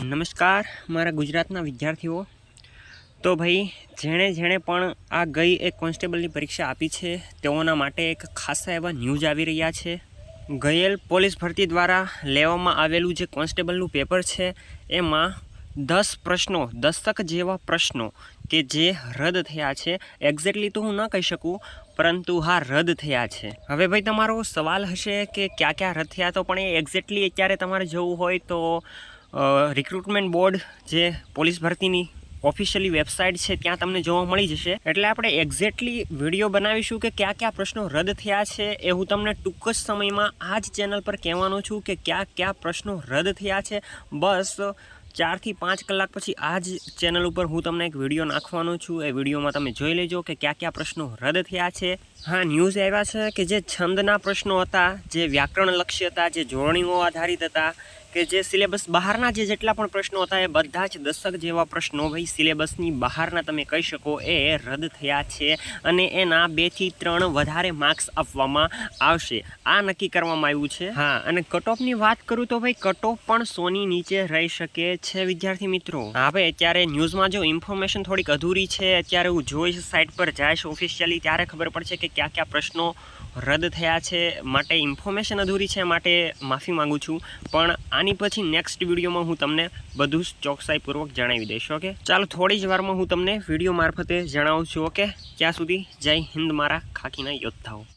નમસ્કાર મારા ગુજરાતના વિદ્યાર્થીઓ। તો ભાઈ જેણે પણ આ ગઈ એક કોન્સ્ટેબલની પરીક્ષા આપી છે તેઓના માટે એક ખાસા એવા ન્યૂઝ આવી રહ્યા છે। ગયેલ પોલીસ ભરતી દ્વારા લેવામાં આવેલું જે કોન્સ્ટેબલનું પેપર છે એમાં 10 પ્રશ્નો 10 જેવા પ્રશ્નો કે જે રદ થયા છે। એક્ઝેક્ટલી તો હું ન કહી શકું, પરંતુ હા રદ થયા છે। હવે ભાઈ તમારો સવાલ હશે કે ક્યાં રદ થયા, તો પણ એ એક્ઝેક્ટલી અત્યારે તમારે જવું હોય તો રિક્રુટમેન્ટ બોર્ડ જે પોલીસ ભરતીની ઓફિશિયલી વેબસાઇટ છે ત્યાં તમને જોવા મળી જશે। એટલે આપણે એક્ઝેક્ટલી વિડીયો બનાવીશું કે કયા પ્રશ્નો રદ થયા છે એ હું તમને ટૂંક જ સમયમાં આ જ ચેનલ પર કહેવાનો છું કે કયા પ્રશ્નો રદ થયા છે। બસ 4 થી 5 કલાક પછી આ જ ચેનલ ઉપર હું તમને એક વિડીયો નાખવાનો છું। એ વિડીયોમાં તમે જોઈ લેજો કે કયા પ્રશ્નો રદ થયા છે। હા, ન્યૂઝ આવ્યા છે કે જે છંદના પ્રશ્નો હતા, જે વ્યાકરણલક્ષી હતા, જે જોડણીઓ આધારિત હતા, કે જે સિલેબસ બહારના જેટલા પણ પ્રશ્નો હતા એ બધા જ 10 જેવા પ્રશ્નો ભાઈ સિલેબસની બહારના તમે કહી શકો એ રદ થયા છે અને એના 2 થી 3 વધારે માર્ક્સ આપવામાં આવશે, આ નક્કી કરવામાં આવ્યું છે। હા, અને કટ ઓફની વાત કરું તો ભાઈ કટ ઓફ પણ 100 ની નીચે રહી શકે છે વિદ્યાર્થી મિત્રો। હા ભાઈ, અત્યારે ન્યૂઝમાં જો ઇન્ફોર્મેશન થોડીક અધૂરી છે, અત્યારે હું જોઈશ સાઇટ પર જઈશ ઓફિશિયલી ત્યારે ખબર પડશે કે કયા પ્રશ્નો રદ થયા છે। માટે ઇન્ફોર્મેશન અધૂરી છે, માટે માફી માંગુ છું, પણ આની પછી નેક્સ્ટ વિડીયોમાં હું તમને બધું જ ચોકસાઈપૂર્વક જણાવી દઈશ। ઓકે, ચાલો થોડી જ વારમાં હું તમને વિડીયો મારફતે જણાવું છું। ઓકે, ત્યાં સુધી જય હિન્દ મારા ખાકીના યોદ્ધાઓ।